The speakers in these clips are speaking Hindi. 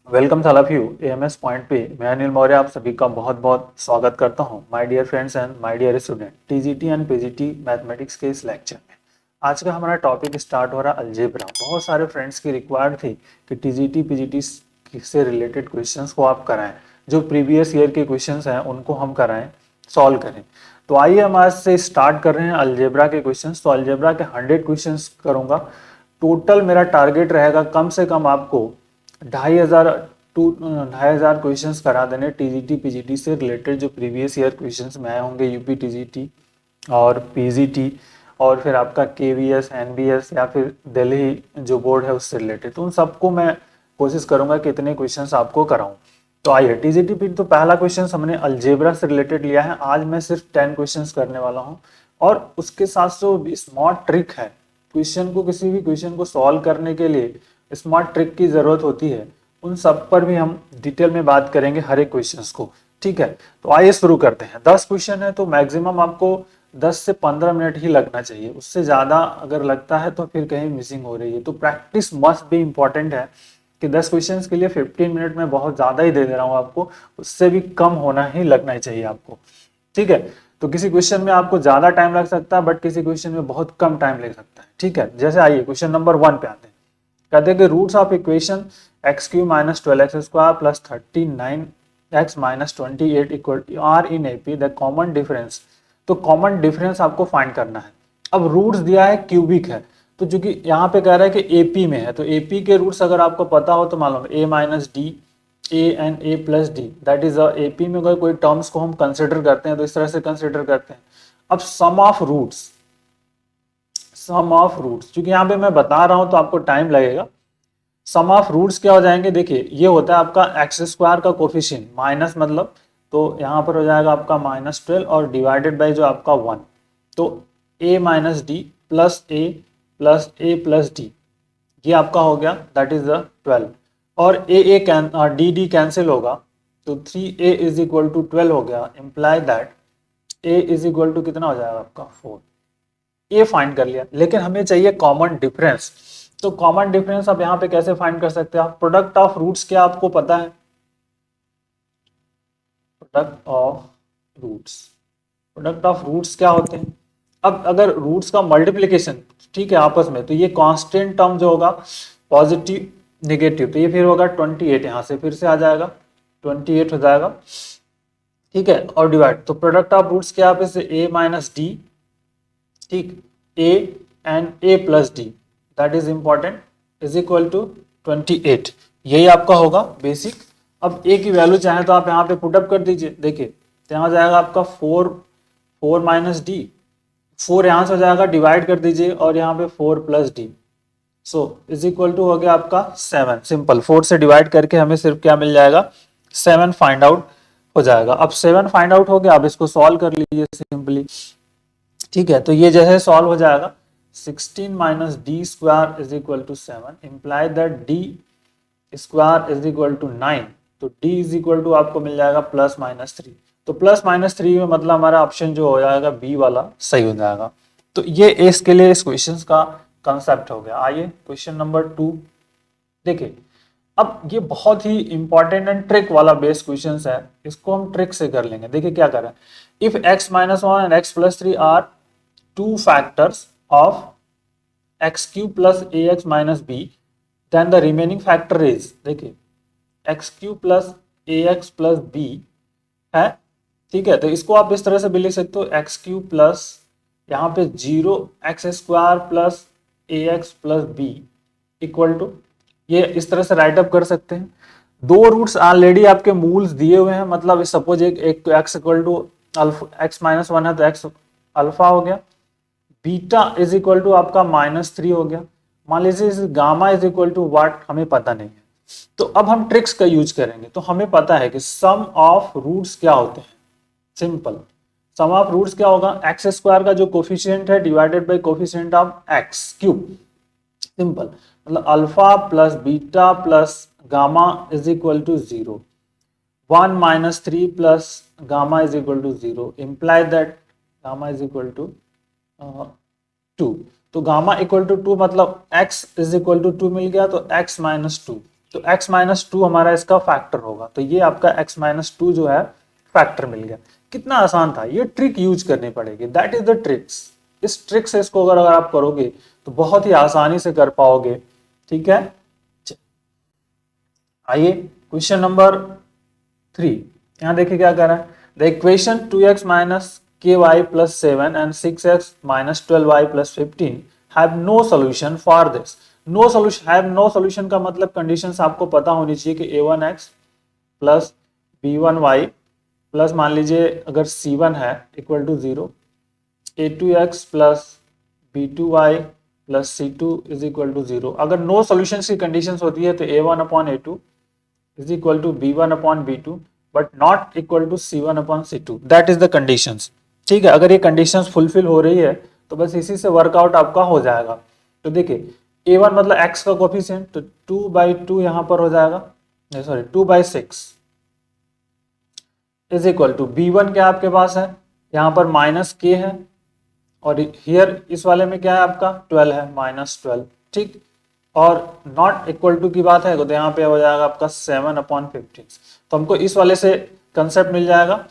Welcome all of you AMS point पे। मैं अनिल मौर्य आप सभी का बहुत बहुत स्वागत करता हूं my dear friends and my dear student TGT and PGT mathematics के इस लेक्चर में। आज का हमारा टॉपिक स्टार्ट हो रहा है अलजेब्रा। बहुत सारे फ्रेंड्स की रिक्वायर्ड थी कि टीजीटी पीजीटी से रिलेटेड क्वेश्चंस को आप कराएं, जो प्रीवियस ईयर के क्वेश्चंस हैं उनको हम कराएं, सॉल्व करें। तो आइए हम आज से स्टार्ट कर रहे हैं अलजेब्रा के क्वेश्चंस। तो अलजेब्रा के 100 क्वेश्चंस करूंगा। टोटल मेरा टारगेट रहेगा कम से कम आपको 2,500 क्वेश्चन करा देने टीजीटी पीजीटी से रिलेटेड, जो प्रीवियस ईयर क्वेश्चंस में आए होंगे यूपी टीजीटी और पीजीटी और फिर आपका केवीएस एनबीएस या फिर दिल्ली जो बोर्ड है उससे रिलेटेड। तो उन सबको मैं कोशिश करूंगा कि इतने क्वेश्चंस आपको कराऊं। तो आइए टीजीटी पी तो पहला क्वेश्चन हमने अलजेब्रा से रिलेटेड लिया है। आज मैं सिर्फ 10 क्वेश्चंस करने वाला हूं और उसके साथ जो स्मार्ट ट्रिक है, क्वेश्चन को किसी भी क्वेश्चन को सॉल्व करने के लिए स्मार्ट ट्रिक की जरूरत होती है, उन सब पर भी हम डिटेल में बात करेंगे हर एक क्वेश्चंस को। ठीक है, तो आइए शुरू करते हैं। 10 क्वेश्चन है तो मैक्सिमम आपको 10 से 15 मिनट ही लगना चाहिए। उससे ज़्यादा अगर लगता है तो फिर कहीं मिसिंग हो रही है। तो प्रैक्टिस मस्ट भी इम्पॉर्टेंट है कि 10 क्वेश्चंस के लिए 15 मिनट में बहुत ज़्यादा ही दे दे रहा हूँ आपको, उससे भी कम होना ही लगना ही चाहिए आपको। ठीक है, तो किसी क्वेश्चन में आपको ज़्यादा टाइम लग सकता है बट किसी क्वेश्चन में बहुत कम टाइम लग सकता है। ठीक है, जैसे आइए क्वेश्चन नंबर 1 पे आते हैं। कहते हैं कि roots of equation x cube minus 12x² plus 39x minus 28 equal are in AP the common difference. तो कॉमन डिफरेंस आपको फाइंड करना है। अब रूट्स दिया है क्यूबिक है, तो चूंकि यहाँ पे कह रहा है कि एपी में है, तो एपी के रूट्स अगर आपको पता हो तो मालूम A minus D A and A plus D, that is AP में अगर कोई टर्म्स को हम कंसिडर करते हैं तो इस तरह से कंसिडर करते हैं। अब सम ऑफ रूट्स क्योंकि यहाँ पे मैं बता रहा हूं तो आपको टाइम लगेगा। सम ऑफ रूट्स क्या हो जाएंगे, देखिए ये होता है आपका x² का कोफिशिएंट माइनस, मतलब तो यहाँ पर हो जाएगा आपका -12 और डिवाइडेड बाय जो आपका 1, तो a minus D plus A plus D, ये आपका हो गया, दैट इज द 12। और डी डी कैंसिल होगा तो 3a इज इक्वल टू 12 हो गया। Imply that a is equal to कितना हो जाएगा आपका 4। ये फाइंड कर लिया, लेकिन हमें चाहिए कॉमन डिफरेंस। तो कॉमन डिफरेंस आप यहाँ पे कैसे फाइंड कर सकते हैं आप? प्रोडक्ट ऑफ रूट्स क्या आपको पता है? प्रोडक्ट ऑफ रूट्स क्या होते हैं? अब अगर रूट्स का मल्टीप्लिकेशन ठीक है आपस में, तो ये कांस्टेंट टर्म जो होगा पॉजिटिव नेगेटिव, तो ये फिर होगा 28, यहाँ से फिर से आ जाएगा 28 हो जाएगा। ठीक है, और डिवाइड, तो प्रोडक्ट ऑफ रूट्स क्या आप इसे a माइनस डी, ठीक, a and a plus D, that is important, is equal to 28। यही आपका होगा बेसिक। अब a की वैल्यू चाहे तो आप यहाँ पे पुटअप कर दीजिए। देखिए तो यहाँ जाएगा आपका 4 माइनस डी, 4 यहाँ से हो जाएगा, डिवाइड कर दीजिए और यहाँ पे 4 plus d, so is equal to हो गया आपका 7। सिंपल, 4 से डिवाइड करके हमें सिर्फ क्या मिल जाएगा, 7 फाइंड आउट हो जाएगा। अब 7 फाइंड आउट हो गया, अब इसको सॉल्व कर लीजिए सिंपली। ठीक है, तो ये जैसे सॉल्व हो जाएगा 16 minus d square is equal to 7, imply that d square is equal to 9। तो डी इज इक्वल टू आपको मिल जाएगा प्लस माइनस 3। तो प्लस माइनस 3 में मतलब हमारा ऑप्शन जो हो जाएगा बी वाला सही हो जाएगा। तो ये इसके लिए इस क्वेश्चन का कंसेप्ट हो गया। आइए क्वेश्चन नंबर 2 देखिए। अब ये बहुत ही इंपॉर्टेंट एंड ट्रिक वाला बेस क्वेश्चन है, इसको हम ट्रिक से कर लेंगे। देखिए क्या करें, if x minus 1 and x plus 3 are two factors of x cube plus a x minus b, then the remaining factor is, देखिए x cube plus a x plus b है। ठीक है, तो इसको आप इस तरह से भी लिख सकते हो, एक्स क्यूब प्लस यहाँ पे 0x² plus a x plus b equal to, ये इस तरह से राइट अप कर सकते हैं। दो रूट्स ऑलरेडी आपके मूल्स दिए हुए हैं, मतलब सपोज एक तो x equal to x minus 1 है तो x अल्फा हो गया, बीटा इज इक्वल टू आपका -3 हो गया। मान लीजिए gamma is equal to what, हमें पता नहीं है। तो अब हम ट्रिक्स का यूज करेंगे। तो हमें पता है कि सम ऑफ रूट्स क्या होते हैं। सिंपल, सम ऑफ रूट्स क्या होगा, x² का जो कोफिशिएंट है divided by coefficient of x cube. Simple, मतलब alpha plus beta plus gamma is equal to 0, 1 minus 3 plus gamma is equal to 0, imply that gamma is equal to 2। तो गामा इक्वल टू 2 मतलब x इज इक्वल टू 2 मिल गया, तो x माइनस 2 तो x माइनस टू हमारा इसका फैक्टर होगा, तो ये आपका x माइनस टू जो है फैक्टर मिल गया। कितना आसान था, ये ट्रिक यूज करनी पड़ेगी, दैट इज द ट्रिक्स। इस ट्रिक से इसको अगर आप करोगे तो बहुत ही आसानी से कर पाओगे, ठीक है। आइए क्वेश्चन नंबर 3, यहां देखिए क्या कर रहा है। The equation 2x minus ky plus 7 and 6x minus 12y plus 15 have no solution for this. No solution, have no solution का मतलब कंडीशंस आपको पता होनी चाहिए कि a1x प्लस b1y प्लस मान लीजिए अगर c1 है equal to 0, a2x plus b2y plus c2 is equal to 0। अगर नो सोल्यूशन की कंडीशंस होती है तो a1 upon a2 is equal to b1 upon b2 but not equal to c1 upon c2, that is the conditions, ठीक है। अगर ये कंडीशंस फुलफिल हो रही है तो बस इसी से वर्कआउट आपका हो जाएगा। तो देखिए a1 मतलब x का कोफिशिएंट, तो 2/2 यहां पर हो जाएगा, sorry 2/6 is equal to b1 क्या आपके पास है, यहाँ पर माइनस k है, और हियर इस वाले में क्या है आपका 12 है, माइनस 12, ठीक। और नॉट इक्वल टू की बात है तो यहाँ पे हो जाएगा आपका 7/15। तो हमको इस वाले से कंसेप्ट मिल जाएगा,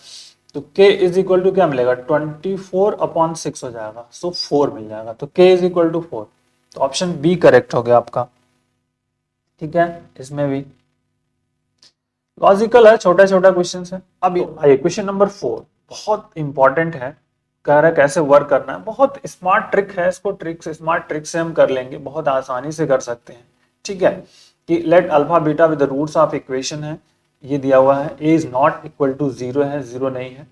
तो k इज इक्वल टू क्या मिलेगा 24/6 हो जाएगा, सो 4 मिल जाएगा। तो k इज इक्वल टू 4, तो ऑप्शन बी करेक्ट हो गया आपका, ठीक है। इसमें भी लॉजिकल है, छोटा छोटा क्वेश्चन है। अब आइए क्वेश्चन नंबर 4, बहुत इंपॉर्टेंट है, कह रहा है कैसे वर्क करना है। बहुत स्मार्ट ट्रिक है, इसको स्मार्ट ट्रिक से हम कर लेंगे, बहुत आसानी से कर सकते हैं, ठीक है। कि let alpha beta with the roots of equation है, ये दिया हुआ है, a is not equal to 0 है, 0 नहीं है।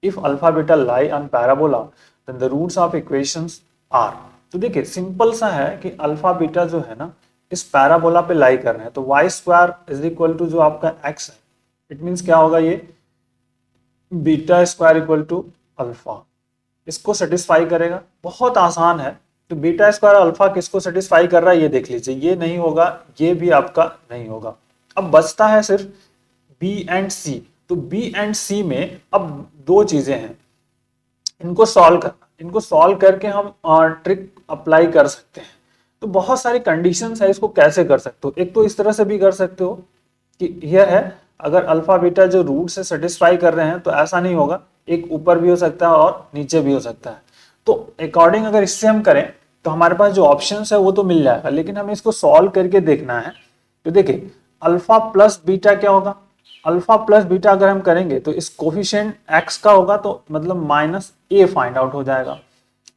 If alpha beta lie on parabola then the roots of equations are. तो देखिए सिंपल सा है कि अल्फा बीटा जो है ना इस पैराबोला पे लाई कर रहे हैं, तो y square is equal to जो आपका x है, इट मीन्स क्या होगा, ये beta square equal to alpha, इसको सेटिस्फाई करेगा। बहुत आसान है, तो बीटा स्क्वायर अल्फा किसको सेटिस्फाई कर रहा है ये देख लीजिए, ये नहीं होगा, ये भी आपका नहीं होगा। अब बचता है सिर्फ बी एंड सी। तो बी एंड सी में अब दो चीजें हैं, इनको सॉल्व करना, इनको सॉल्व करके हम ट्रिक अप्लाई कर सकते हैं। तो बहुत सारी कंडीशंस है, इसको कैसे कर सकते हो। एक तो इस तरह से भी कर सकते हो कि यह है, अगर अल्फा बीटा जो रूट से सेटिस्फाई कर रहे हैं तो ऐसा नहीं होगा, एक ऊपर भी हो सकता है और नीचे भी हो सकता है। तो अकॉर्डिंग अगर इससे हम करें तो हमारे पास जो ऑप्शंस है वो तो मिल जाएगा, लेकिन हमें इसको सॉल्व करके देखना है। तो देखिए अल्फा प्लस बीटा क्या होगा, अल्फा प्लस बीटा अगर हम करेंगे तो इस कोफिशिएंट x का होगा, तो मतलब माइनस a फाइंड आउट हो जाएगा,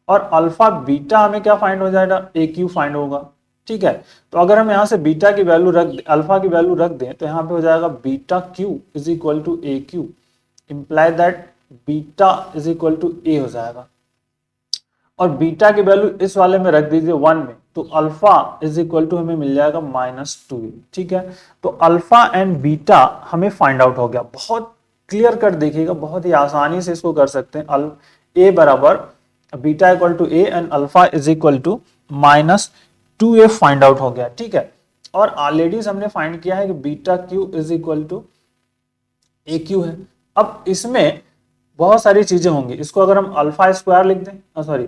और अल्फा बीटा हमें क्या फाइंड हो जाएगा, ए क्यू फाइंड होगा, ठीक है। तो अगर हम यहाँ से बीटा की वैल्यू अल्फा की वैल्यू रख दें तो यहाँ पे हो जाएगा beta cube is equal to A cube, imply that beta is equal to A हो जाएगा। और बीटा की वैल्यू इस वाले में रख दीजिए 1 में, तो अल्फा इज इक्वल टू हमें मिल जाएगा -2, ठीक है। तो अल्फा एंड बीटा हमें फाइंड आउट हो गया। बहुत क्लियर कर देखिएगा, बहुत ही आसानी से इसको कर सकते हैं। ए बराबर beta equal to a and alpha is equal to -2a find out हो गया, ठीक है। और ऑलरेडी हमने फाइंड किया है कि beta cube is equal to A cube है। अब इसमें बहुत सारी चीजें होंगी, इसको अगर हम अल्फा स्क्वायर लिख दें, sorry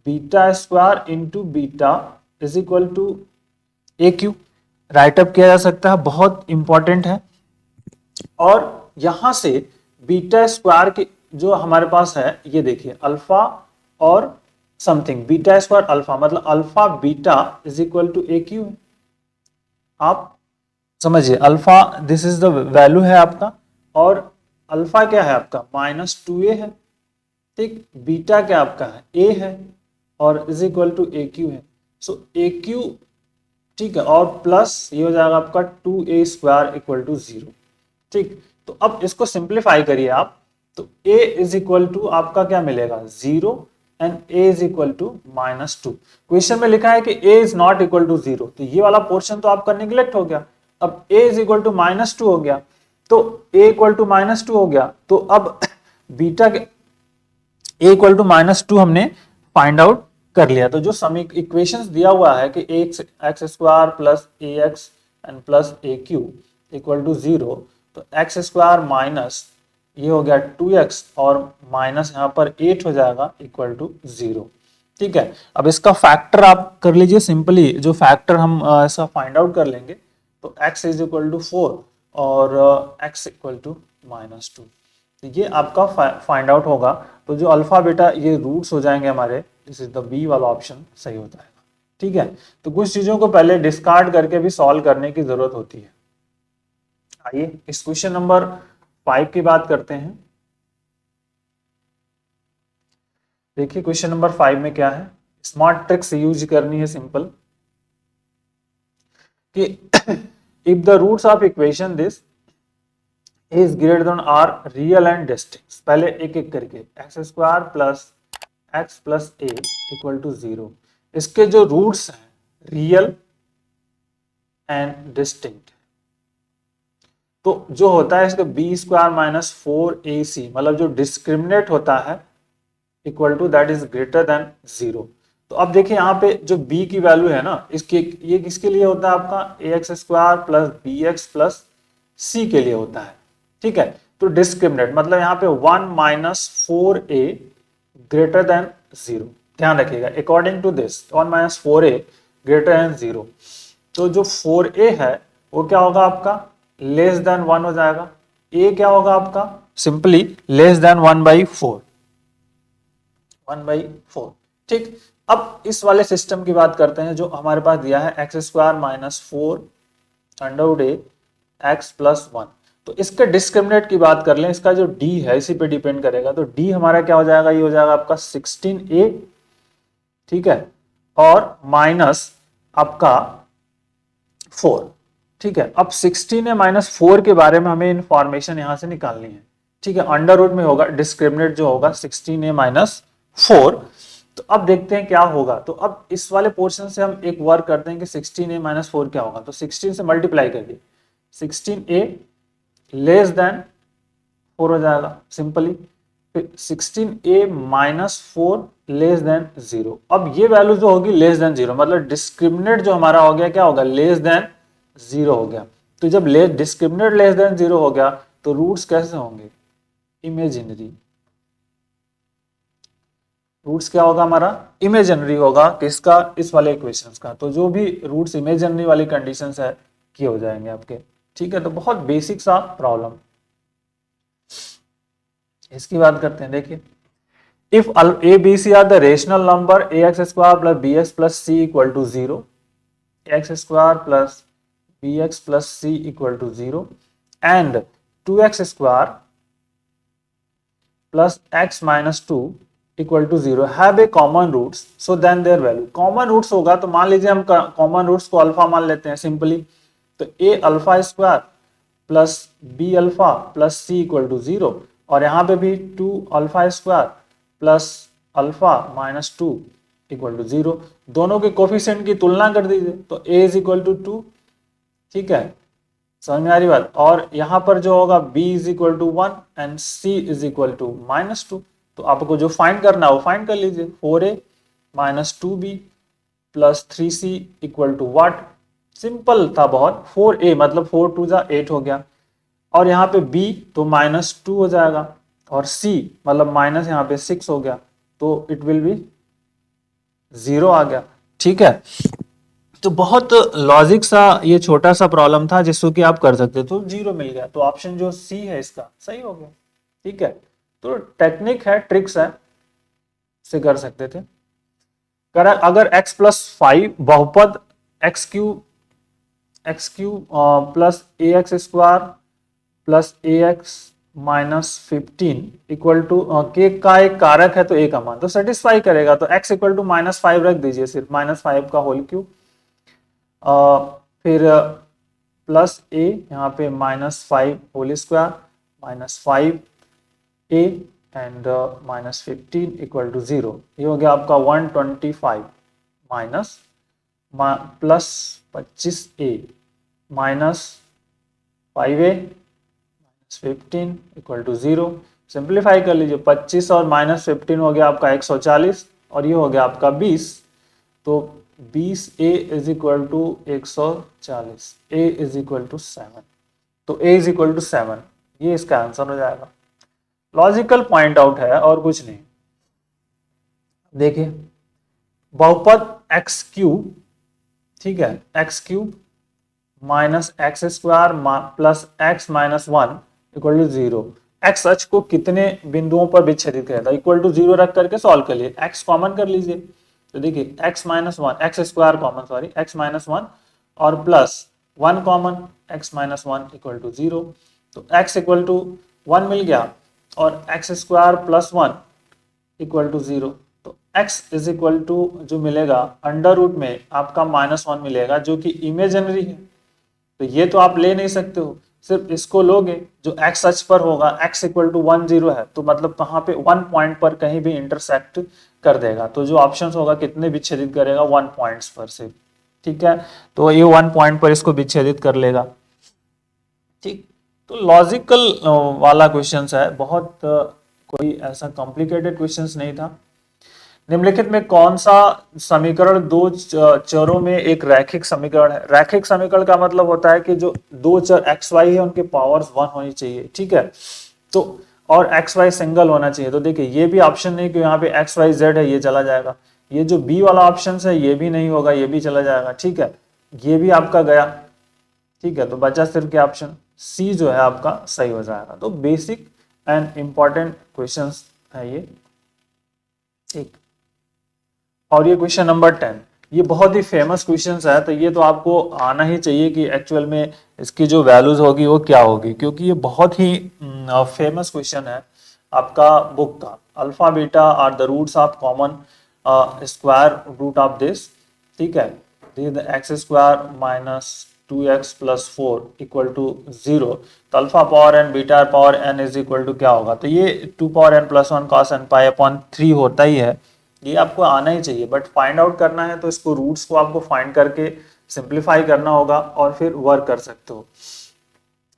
beta square into beta is equal to A cube, write up किया जा सकता है, बहुत इंपॉर्टेंट है। और यहां से बीटा स्क्वायर की जो हमारे पास है, ये देखिए अल्फा और समथिंग, बीटा स्क्वायर अल्फा मतलब alpha beta is equal to A cube. आप समझिए alpha this is the value है आपका, और अल्फा क्या है आपका -2a है, ठीक। बीटा क्या आपका है a है, और is equal to A cube है, सो ए क्यू, ठीक है। और प्लस ये हो जाएगा आपका 2a स्क्वायर इक्वल टू 0, ठीक। तो अब इसको सिंप्लीफाई करिए आप, तो a इज इक्वल टू आपका क्या मिलेगा 0 and a is equal to -2। Question में लिखा है कि a is not equal to 0, तो ये वाला पोर्शन तो आपका निगलेक्ट हो गया। अब a इज इक्वल टू -2 हो गया, तो a इक्वल टू -2 हो गया, तो अब बीटा के a इक्वल टू -2 हमने फाइंड आउट कर लिया। तो जो इक्वेशंस दिया हुआ है कि x square plus a x and plus a cube equal to 0, तो एक्स स्क्वायर माइनस ये हो गया 2x और माइनस यहाँ पर 8 हो जाएगा इक्वल टू 0, ठीक है। अब इसका फैक्टर आप कर लीजिए सिंपली, जो फैक्टर हम इसका फाइंड आउट कर लेंगे, तो x इज इक्वल टू 4 और x इक्वल टू -2। तो ये आपका फाइंड आउट होगा। तो जो अल्फा बीटा ये रूट्स हो जाएंगे हमारे, दिस इज द बी वाला ऑप्शन सही होता है। ठीक है, तो कुछ चीजों को पहले डिस्कार्ड करके भी सॉल्व करने की जरूरत होती है। आइए इस क्वेश्चन नंबर 5 की बात करते हैं। देखिए क्वेश्चन नंबर 5 में क्या है, स्मार्ट ट्रिक्स यूज करनी है सिंपल कि if the roots of equation this is greater than are real and distinct. पहले एक एक करके x square plus x plus a equal to 0, इसके जो रूट्स हैं रियल एंड डिस्टिंक्ट, तो जो होता है इसका बी स्क्वायर माइनस 4ac, मतलब जो डिस्क्रिमिनेट होता है equal to that is greater than 0। तो अब देखिए यहाँ पे जो b की वैल्यू है ना, इसके ये किसके लिए होता है आपका ax square plus B x plus C के लिए होता है। ठीक है, तो डिस्क्रिमिनेट मतलब यहाँ पे 1 माइनस 4a ग्रेटर देन 0, ध्यान रखिएगा according to this 1 minus 4a greater than 0। तो जो 4a है वो क्या होगा आपका लेस देन 1 हो जाएगा, a क्या होगा आपका सिंपली लेस देन 1/4, 1/4। ठीक, अब इस वाले सिस्टम की बात करते हैं जो हमारे पास दिया है एक्स स्क्वायर माइनस 4 अंडर ए एक्स प्लस 1। तो इसके डिस्क्रिमिनेट की बात कर लें, इसका जो d है इसी पे डिपेंड करेगा। तो d हमारा क्या हो जाएगा, ये हो जाएगा आपका 16a, ठीक है, और माइनस आपका 4। ठीक है, अब 16a माइनस 4 के बारे में हमें इंफॉर्मेशन यहां से निकालनी है। ठीक है, अंडर रूट में होगा डिस्क्रिमिनेट जो होगा 16a माइनस 4। तो अब देखते हैं क्या होगा। तो अब इस वाले पोर्शन से हम एक वर्क करते हैं कि 16a माइनस 4 क्या होगा। तो 16 से मल्टीप्लाई करिए, 16a लेस देन 4 हो जाएगा सिंपली, फिर 16a माइनस 4 लेस देन 0। अब ये वैल्यू जो होगी लेस देन 0, मतलब डिस्क्रिमिनेट जो हमारा हो गया क्या होगा लेस देन 0 हो गया। तो जब डिस्क्रिमिनेट लेस देन 0 हो गया तो रूट्स कैसे होंगे इमेजिनरी। रूट्स क्या होगा हमारा इमेजिनरी होगा, किसका इस वाले इक्वेशंस का। तो जो भी रूट्स इमेजिनरी वाली कंडीशंस है ये हो जाएंगे आपके। ठीक है, तो बहुत बेसिक सा प्रॉब्लम, इसकी बात करते हैं। देखिए if a b c are the rational number a x square plus B x plus C equal to 0, x square plus B x plus C equal to 0 and 2x square plus x minus 2 equal to 0 have a common roots, so then their value. Common roots होगा तो मान लीजिए हम कॉमन रूट्स को अल्फा मान लेते हैं सिंपली। तो A alpha square plus B alpha plus C equal to 0, और यहाँ पे भी 2 alpha square plus alpha minus 2 equal to 0। दोनों के कोफिशिएंट की तुलना कर दीजिए, तो a इज इक्वल टू 2। ठीक है, समझ में आ रही बात। और यहाँ पर जो होगा b is equal to 1 and c is equal to -2। तो आपको जो फाइंड करना है वो फाइंड कर लीजिए, 4a minus 2b plus 3c equal to what, simple था बहुत, 4a मतलब 4 2 जा 8 हो गया, और यहाँ पे b तो -2 हो जाएगा, और c मतलब माइनस यहाँ पे 6 हो गया, तो इट विल बी 0 आ गया। ठीक है, तो बहुत लॉजिक सा ये छोटा सा प्रॉब्लम था जिसको कि आप कर सकते, तो 0 मिल गया। तो ऑप्शन जो सी है इसका सही हो गया। ठीक है, तो टेक्निक है, ट्रिक्स है, से कर सकते थे। कर अगर x प्लस 5 बहुपद x cube plus a x square plus a x minus 15 equal to के का एक कारक है तो ए का मान तो सेटिस्फाई करेगा। तो x इक्वल टू -5 रख दीजिए, सिर्फ -5 का होल क्यूब, फिर प्लस ए यहाँ पे -5 whole square -5a and -15 equal to 0। ये हो गया आपका 125 minus plus 25a minus 5a minus 15 equal to 0। Simplify कर लीजिए, 25 और -15 हो गया आपका 140, और ये हो गया आपका 20। तो 20a is equal to 140, a is equal to 7। तो a इज इक्वल टू 7, ये इसका आंसर हो जाएगा। लॉजिकल पॉइंट आउट है और कुछ नहीं। देखिए बहुपद एक्स क्यूब, ठीक है, x cube minus x square plus x minus one equal to zero. X अक्ष को कितने बिंदुओं पर विच्छेदित करेगा, इक्वल टू जीरो रख करके सॉल्व कर लिए, एक्स कॉमन कर लीजिए। तो देखिए X minus one, X square common, sorry X minus one और plus one common, X minus one equal to zero. तो एक्स इक्वल टू वन मिल गया और X square plus one equal to zero. तो x इज इक्वल टू जो मिलेगा अंडर रूट में आपका माइनस वन मिलेगा जो कि इमेजिनरी है। तो ये तो आप ले नहीं सकते हो, सिर्फ इसको लोगे जो x अक्ष पर होगा, x equal to one zero है तो मतलब कहाँ पे वन पॉइंट पर कहीं भी इंटरसेक्ट कर देगा। तो जो ऑप्शन होगा कितने विच्छेदित करेगा, वन पॉइंट्स पर से, ठीक है। तो ये वन पॉइंट पर इसको विच्छेदित कर लेगा, ठीक। तो लॉजिकल वाला क्वेश्चन है, बहुत कोई ऐसा कॉम्प्लिकेटेड क्वेश्चंस नहीं था। निम्नलिखित में कौन सा समीकरण दो चरों में एक रैखिक समीकरण है। रैखिक समीकरण का मतलब होता है कि जो दो चर एक्स वाई है उनके पावर्स वन होनी चाहिए, ठीक है। तो और एक्स वाई सिंगल होना चाहिए। तो देखिए ये भी ऑप्शन नहीं कि यहाँ पे एक्स वाई जेड है, ये चला जाएगा। ये जो बी वाला ऑप्शन है ये भी नहीं होगा, ये भी चला जाएगा, ठीक है। ये भी आपका गया, ठीक है। तो बचा सिर्फ क्या ऑप्शन सी जो है आपका सही हो जाएगा। तो बेसिक एंड इंपॉर्टेंट क्वेश्चंस है ये, ठीक। और ये क्वेश्चन नंबर 10, ये बहुत ही फेमस क्वेश्चन है, तो ये तो आपको आना ही चाहिए कि एक्चुअल में इसकी जो वैल्यूज होगी वो क्या होगी, क्योंकि ये बहुत ही फेमस क्वेश्चन है आपका बुक का। Alpha beta are the roots of common square root of this, ठीक है। X square minus 2x plus four equal to zero. तो alpha power N beta power N is equal to क्या होगा, तो ये 2 power N plus one cos N pi upon 3 होता ही है। ये आपको आना ही चाहिए, बट फाइंड आउट करना है तो इसको रूट्स को आपको फाइंड करके सिंप्लीफाई करना होगा और फिर वर्क कर सकते हो,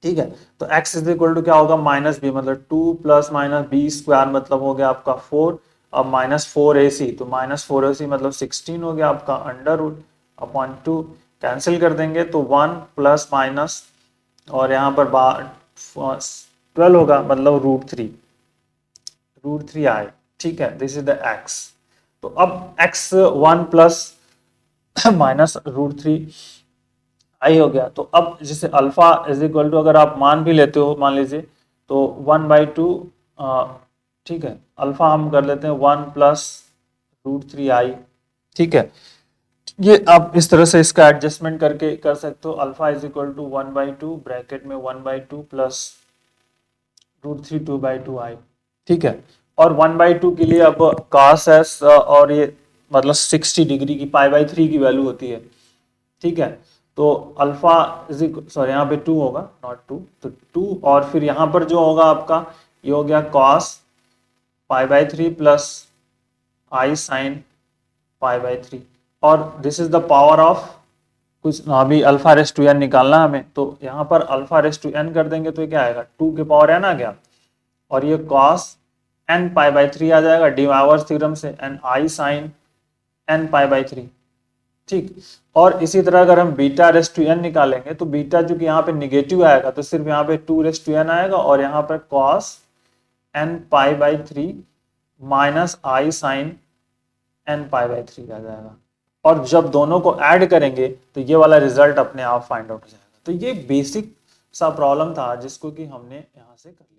ठीक है। तो x इज इक्वल टू क्या होगा, माइनस बी, मतलब 2 प्लस माइनस बी स्क्वायर मतलब हो गया आपका 4 और माइनस 4ac, तो माइनस 4ac मतलब 16 हो गया आपका अंडर रूट अपॉन 2, कैंसिल कर देंगे तो 1 प्लस माइनस और यहाँ पर 12 होगा मतलब रूट थ्री आए, ठीक है। This is the x। तो अब x one plus minus root three I हो गया। तो अब जैसे अल्फा इज इक्वल टू अगर आप मान भी लेते हो, मान लीजिए तो 1/2, ठीक है। अल्फा हम कर लेते हैं 1 प्लस रूट थ्री आई, ठीक है। ये आप इस तरह से इसका एडजस्टमेंट करके कर सकते हो। Alpha is equal to 1/2 bracket में 1/2 प्लस रूट थ्री 2/2 आई, ठीक है। और 1/2 के लिए अब cos s और ये मतलब 60 डिग्री की π/3 की वैल्यू होती है, ठीक है। तो अल्फा सॉरी यहाँ पे 2 होगा, नॉट 2, तो 2 और फिर यहाँ पर जो होगा आपका ये हो गया cos π/3 प्लस आई साइन π/3 और this is the power of कुछ अभी अल्फा रेस टू एन निकालना हमें। तो यहाँ पर अल्फा रेस टू एन कर देंगे तो ये क्या आएगा, 2 के पावर एन आ गया और ये cos n π/3 आ जाएगा डिवाइवर्स थ्योरम से, एन आई साइन n π/3, ठीक। और इसी तरह अगर हम बीटा रेस टू एन निकालेंगे तो बीटा जो कि यहाँ पे निगेटिव आएगा तो सिर्फ यहाँ पे 2 रेस टू एन आएगा और यहाँ पर cos n π/3 माइनस आई साइन n π/3 आ जाएगा। और जब दोनों को ऐड करेंगे तो ये वाला रिजल्ट अपने आप फाइंड आउट हो जाएगा। तो ये बेसिक सा प्रॉब्लम था जिसको कि हमने यहाँ से कर लिया।